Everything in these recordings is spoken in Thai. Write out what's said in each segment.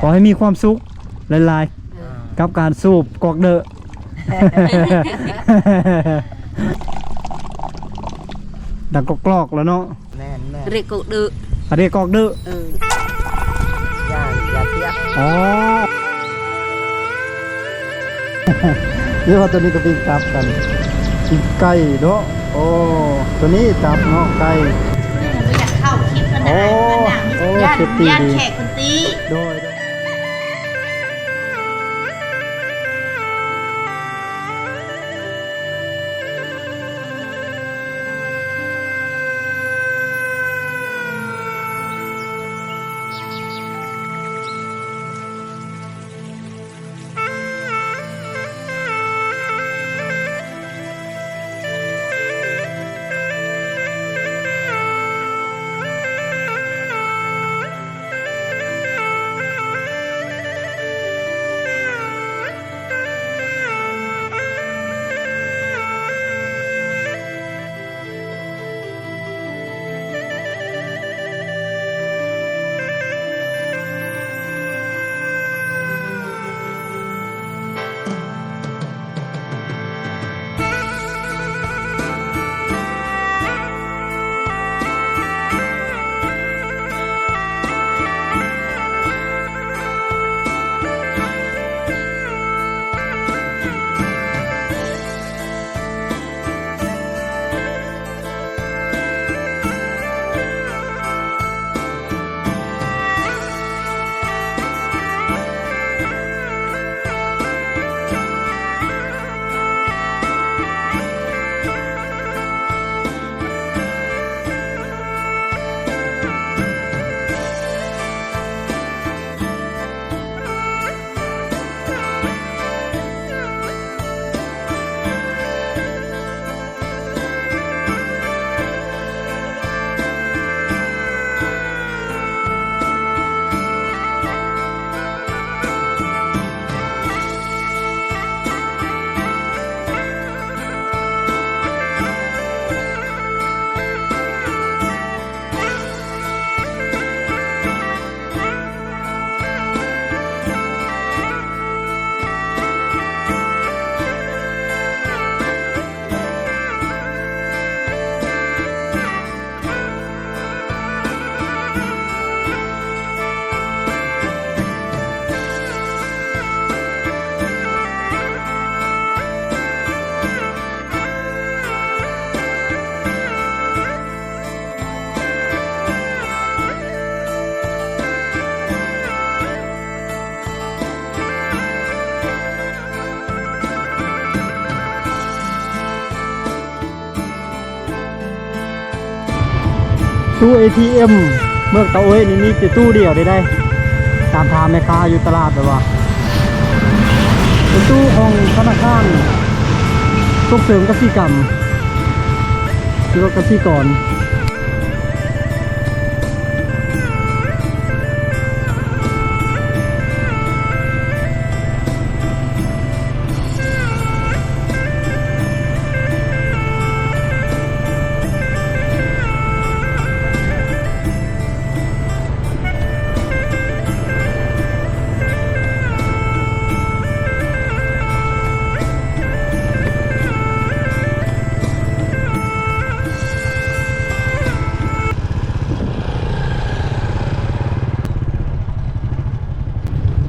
อให้มีความสุขหลายๆกับการสูบกอกเดอะ ดังกรอกแล้วเนาะแม่นเรียกกอกเดอะเรียกกอกเดอะอย่าเทียบอ๋อ นี่ว่าตัวนี้ก็ปิ้งตับกันปิ้งไก่เนาะโอ้ตัวนี้ตับเนาะไก่ไม่อยากเข้าคลิปมันนะย่านแขกคนตีโดยตู้ ATM เมืองเตาเอ้ยนี่มีแต่ตู้เดียวได้ตามทางแม่ค้าอยู่ตลาดแบบว่าเป็นตู้ของธนาคารส่งเสริมเกษตรกรรมหรือว่าเกษตรกร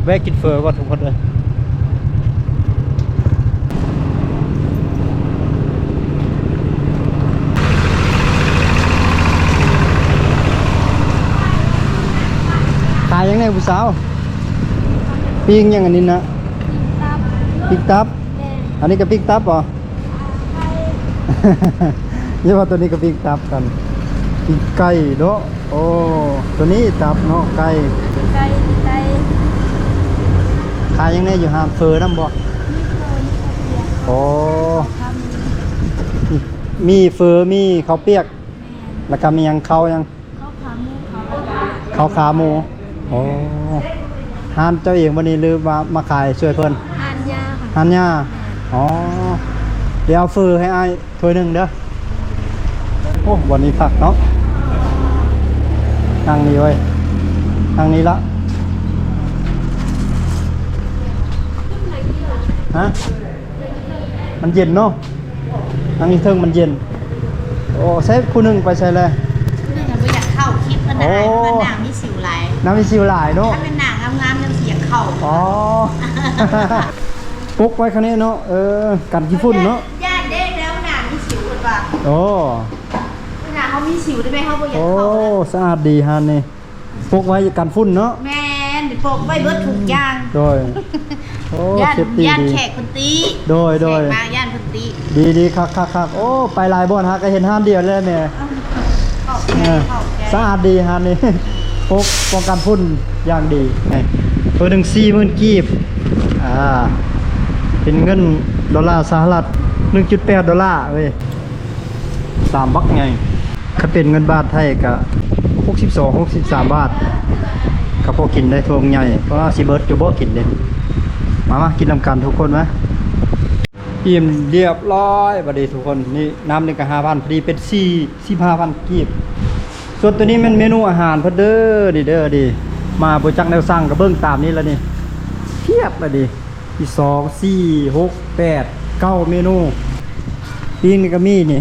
แวะกินเฟอร์ก่อนทุกคนเลยขายยังไงผู้สาวปิ้งยังอันนี้นะปิ้งตับอันนี้ก็ปิ้งตับเหรอ เยอะว่าตัวนี้ก็ปิ้งตับกันปิ้งไก่เนาะโอ้ตัวนี้ตับเนาะไก่ขายยังไงอยู่หามเฟอร์น้ำบ่โอ้มีเฟอร์มีข้าวเปียกแล้วก็มียังข้าวยังข้าวขาหมูโอ้หานเจ้าเองวันนี้หรือว่ามาขายช่วยเพิ่นหานยาอ๋อเดี๋ยวเอาเฟอร์ให้อ้ายถ้วยหนึ่งเด้อโอ้วันนี้คักเนาะทางนี้เว้ยทางนี้ละ ฮะมันเย็นเนาะอันนี้เทิงมันเย็นโอ้ใช้คู่หนึงไปใช้เลย เนื่องจากว่าอยากเข้าคลิปมันได้มันหนังมีสิวไหล น้ำมีซิวหลายเนาะ ถ้าเป็นหนังงามๆยังเสียงเข้า อ๋อ ปุ๊กไว้คันนี้เนาะกันขี้ฝุ่นเนาะ ญาติเด้แล้วหนังมีสิวกันป่ะ โอ้ หนังเขามีสิวได้ไหมเขาบ่อยาก โอ้ เข้า สะอาดดีฮะนี่ปุ๊กไว้กันฝุ่นเนาะ แม่นเดี๋ยวปกไว้เบิดถูกอย่าง โดยโอ้ ย่าน เซฟตี้ ย่าน ดี แขกคนตี โดย แขกมาย่านคนตี ดีคักโอ้ไปหลายบ่อนฮะก็เห็นห้านเดียวเลยแม่ เข้า เอ แก่ อ เข้าแก่ สะอาดดีฮะนี่ ปุ๊กป้องกันฝุ่นอย่างดีตัวหนึ่ง40,000กีบเป็นเงินดอลลาร์สหรัฐ 1.8 ดอลลาร์เว้ย3 บักไงถ้าเป็นเงินบาทไทยก็63 บาทก็พอกินได้ทวงใหญ่เพราะว่าสิเบิร์ดอยู่บ่กินเด้มากินนำกันทุกคนไหมอิ่มเรียบร้อยบัดนี้ทุกคนนี่น้ำนี่ก็5,000พอดีเป็น45,000กีบส่วนตัวนี้มันเมนูอาหารเพิ่นเด้อนี่เด้อดิมาบ่จักแนวสั่งก็เบิ่งตามนี้แล้วนี่เพียบเลยดิมี2 4 6 8 9เมนูปิ้งนี่ก็มีนี่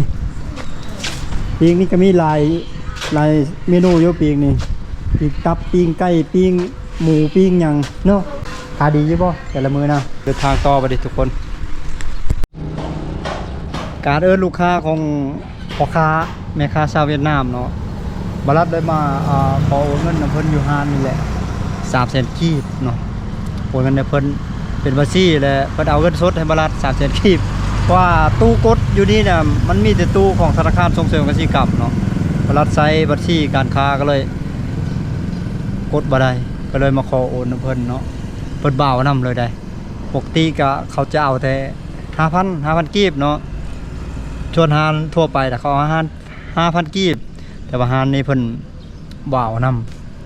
ปิ้งนี่ก็มีหลายเมนูอยู่ปิ้งนี่ปิ้งตับปิ้งไก่ปิ้งหมูปิ้งหยังเนาะขายดีอยู่บ่แต่ละมื้อนะเดินทางต่อบัดนี้ทุกคนการเอิ้นลูกค้าของพ่อค้าแม่ค้าชาวเวียดนามเนาะบรัดได้มาขอโอนเงินนำเพิ่นอยู่ฮานนี่แหละ300,000กีบเนาะโอนเงินให้เพิ่นเป็นบัญชีและเพิ่นเอาเงินสดให้บรัด300,000กีบเพราะว่าตู้กดอยู่นี่น่ะมันมีแต่ตู้ของธนาคารส่งเสริมเกษตรกรรมเนาะบรัดใช้บัญชีการค้าก็เลยกดบ่ได้ก็เลยมาขอโอนนำเพิ่นเนาะเพิ่นบ่าวนำเลยได้ปกติก็เขาจะเอาแต่ 5,000 กีบเนาะชวนฮานทั่วไปแต่เขาเอา5,000 กีบแต่ว่าฮานนี่เพิ่นบ่าวน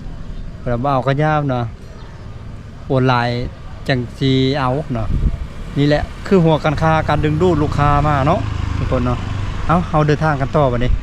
ำเพิ่นบ่าวก็ยาวเนาะโอนไลน์จังสิเอาเนาะนี่แหละคือหัวการค้าการดึงดูดลูกค้ามาเนาะทุกคนเนาะเอาเดินทางกันต่อบัดนี้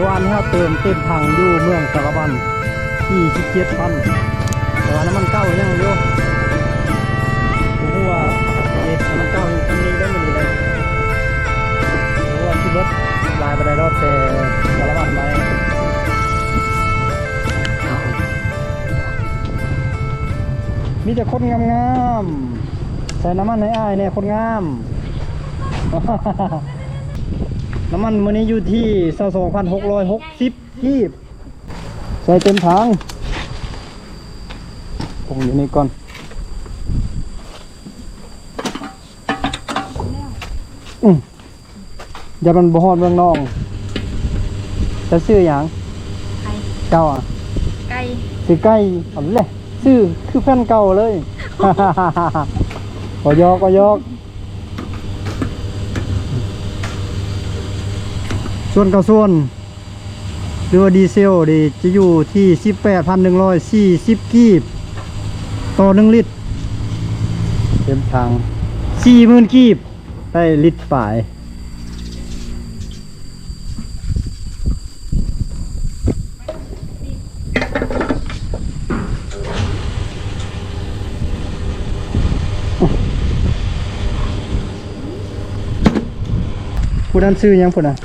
วันนี้เติมเต็มถังอยู่เมืองสารบัญ27,000แต่ว่าน้ำมันเก้ายังอยู่ผมว่าน้ำมันเก้าอยู่ตรงนี้ได้ไม่ดีเลยเพราะว่าที่รถลายไปได้รถแต่สารบัญไปมีแต่คนงามๆใส่น้ำมันให้อ้ายเนี่ยคนงาม น้ำมันวันนี้อยู่ที่ 22,660 กีบใส่เต็มถังคงอยู่นี่ก่อนอย่ามันบ่ฮอดเมืองนองจะซื้อหยัง ไก่ เก่าอ่ะ ไก่ ซื้อไก่เอาเลยซื้อคือแฟนเก่าเลย ก็ยอกส่วนเก่าส่วนหรือว่าดีเซลดีจะอยู่ที่ 18,140 กีบต่อ1 ลิตรเต็มถัง 40,000 กีบได้ลิตรป่าย ผู้นั้นชื่อหยังพุ่นน่ะ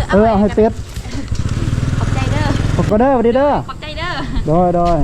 เอาให้เป็ด ขอบใจเด้อ ขอบก็เด้อสวัสดีเด้อ ขอบใจเด้อ โดย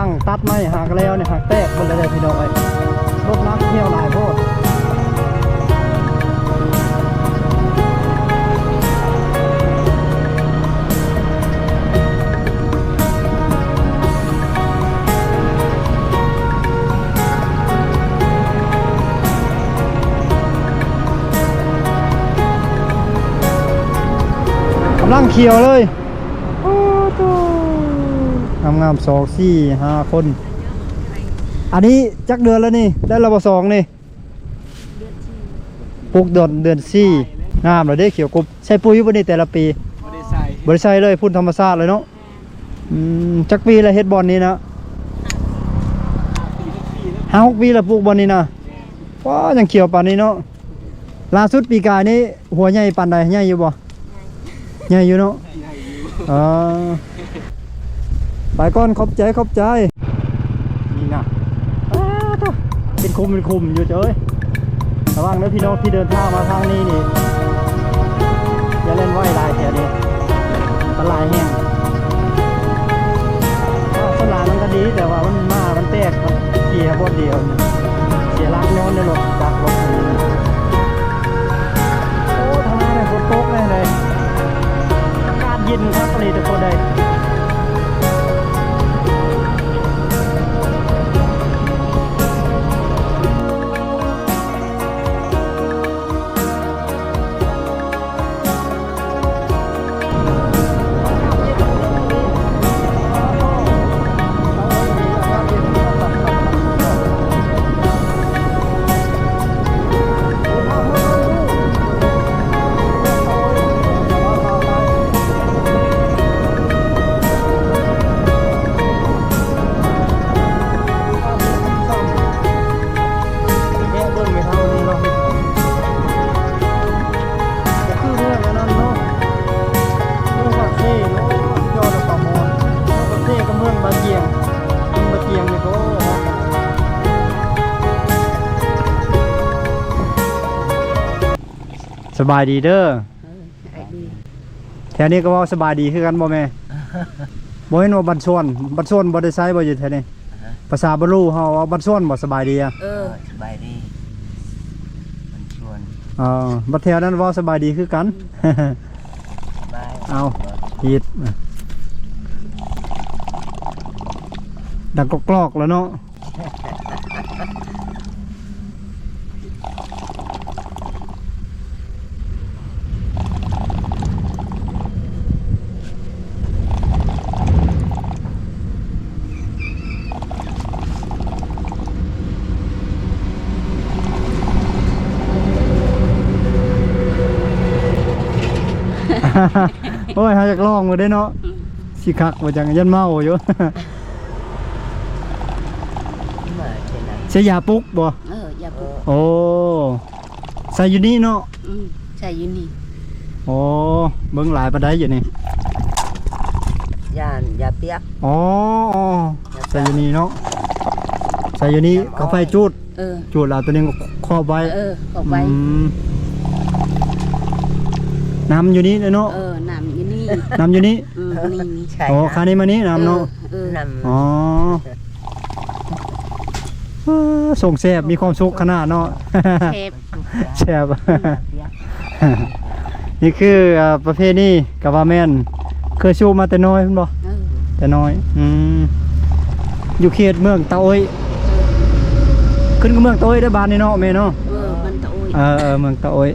งตัดไม้หักแล้วเนี่ยหักแตกหมดเลยพี่น้องเอ้ยรถน้ำเที่ยวหลายโพดกำลังเขียวเลยโอ้โหงามๆ2 4 5 คนอันนี้จักเดือนแล้วนี่ได้ระบบ2นี่ปลูกเดือน4งามเลยได้เขียวกรุบใช้ปุ๋ยบ่นี่แต่ละปีบ่ได้ใช้เลยพุ่นธรรมชาติเลยเนาะจักปีแล้วเฮ็ดบอนนี้นะ5-6 ปีแล้วปลูกบอนนี้นะว้ายังเขียวปานนี้เนาะล่าสุดปีกายนี้หัวใหญ่ปานใดใหญ่อยู่บ่ใหญ่อยู่เนาะไปก่อนขอบใจนี่นะเป็นคุมอยู่เจ้ยระวังนะพี่น้องที่เดินทางมาทางนี้นี่อย่าเล่นว่ายลายแถวนี้ตลายแห้งสลายมันก็ดีแต่ว่ามันแตกมันเกียร์บดเดียวเสียรักย้อนในรถจากรถโอ้ทำไมเนี่ยฝนตกเลยอากาศเย็นครับเลยทุกคนเลยสบายดีเด้อแถวนี้ก็ว่าสบายดีคือกันบ่แม่บ่เห็นว่าบันส่วนบ่ได้ใช้บ่อยู่แถวนี้ภาษาบ่รู้เฮาว่าบันส่วนบ่สบายดีอ่ะสบายดีมันชวนบัดแถวนั้นว่าสบายดีคือกันเอาผิดดังกอกๆแล้วเนาะโอ้ยหาจากลองมาได้เนาะสิคักมาจากยันเมาอยู่ใช้ยาปุ๊กบ่ยาปุ๊กโอ้ใส่อยู่นี่เนาะใส่อยู่นี่โอ้เบิ่งหลายปานใดอยู่นี่ยาเปียกอ๋อใส่อยู่นี่เนาะใส่อยู่นี่เขาไฟจูดจูดแล้วตัวนี้ก็ครอบไว้ครอบไว้น้ำอยู่นี่เนาะน้ำอยู่นี่น้ำอยู่นี่นี่โอ้คันนี้มานี่น้ำเนาะอ๋อส่งแซ่บมีความสุขขนาดเนาะแซ่บนี่คือประเภทนี้กับว่าแม่นเคยชูมาแต่น้อยคุณบ่แต่น้อยอยู่เขตเมืองตะโอยขึ้นกับเมืองตะโอยได้บ้านนี่เนาะแม่เนาะมันตะโอยเมืองตะโอย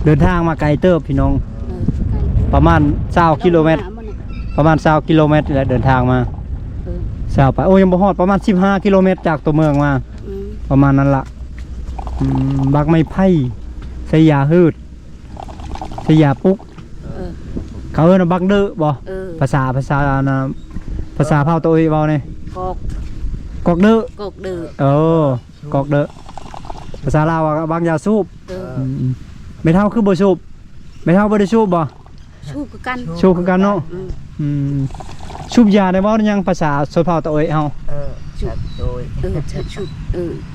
เดินทางมาไกลเติบพี่น้องประมาณ20 กิโลเมตรประมาณ20 กิโลเมตรแหละเดินทางมาไปโอ้ยังบ่ฮอดประมาณ15 กิโลเมตรจากตัวเมืองมาประมาณนั้นละบักไม้ไผ่ใส่ยาฮืดใส่ยาปุ๊กเขาเอิ้นบักเด้อบ่ภาษาเผาตัวเอ้ยเว้านี่กอกเด้อกอกเด้อกอกเด้อภาษาลาวว่าบักยาสูบไม่เท่าคือบ่สูบไม่เท่าบ่ได้สูบบ่สูบคือกันเนาะสูบยาได้บ่ยังภาษาชนเผ่าตะโอยเฮาสูบโดยสูบ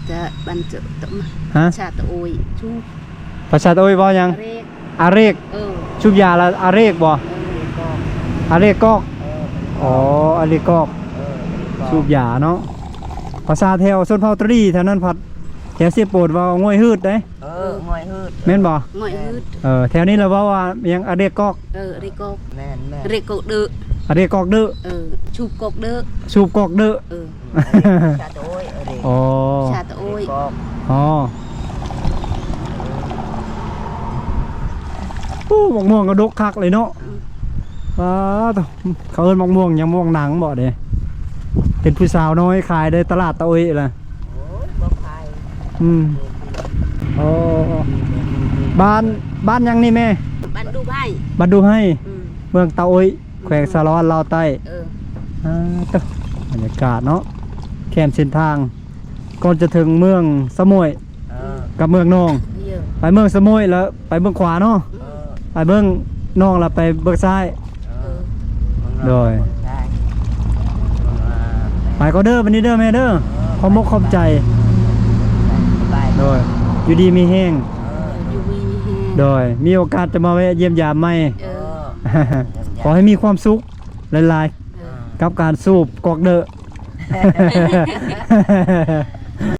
จะบรรจุตมาชาตะโอยสูบภาษาตะโอยบ่ยังอาเรกสูบยาละอาเรกบ่อาเรกกอกโอ้ อ๋ออันนี้กอกสูบยาเนาะภาษาแถวชนเผ่าตรีแถวนั้นพัดแถวเสียโปรดว่าง่อยฮืดเด้ ง่อยฮืด แม่นบ่ ง่อยฮืด แถวนี้เราว่ายังอเรียกกอก ริโก แม่นแม่ ริโกเด้อ อเรียกกอกเด้อ ชูกกเด้อ สูบกอกเด้อ ชาโต้ยเด็ก อ๋อ ชาตะโอ้ย กอก อ๋อโอ้หมกม่วงก็ดกคักเลยเนาะว้าตัวเขาเอิ้นหมกม่วงยังม่วงหนังบ่เด้เป็นผู้สาวน้อยขายได้ตลาดตะโอยล่ะ โอ้ยบ่พาย โอ้บ้านยังนี่แม่ บันดูไพ่ บัดดูให้เมืองตะโอยแขวงสะร้อนลาวใต้ตัวบรรยากาศเนาะแคมเส้นทางก่อนจะถึงเมืองสมุยกับเมืองนองไปเมืองสมุยแล้วไปเมืองขวาเนาะไปเมืองนองแล้วไปเมืองซ้ายโดยไปก็เด้อวันนี้เด้อแม่เด้อขอบมกขอบใจโดยอยู่ดีมีแห้ง อยู่มีแฮ โดยมีโอกาสจะมาแวะเยี่ยมยามไหม ขอให้มีความสุขหลายๆกับการสูบกอกเดอะ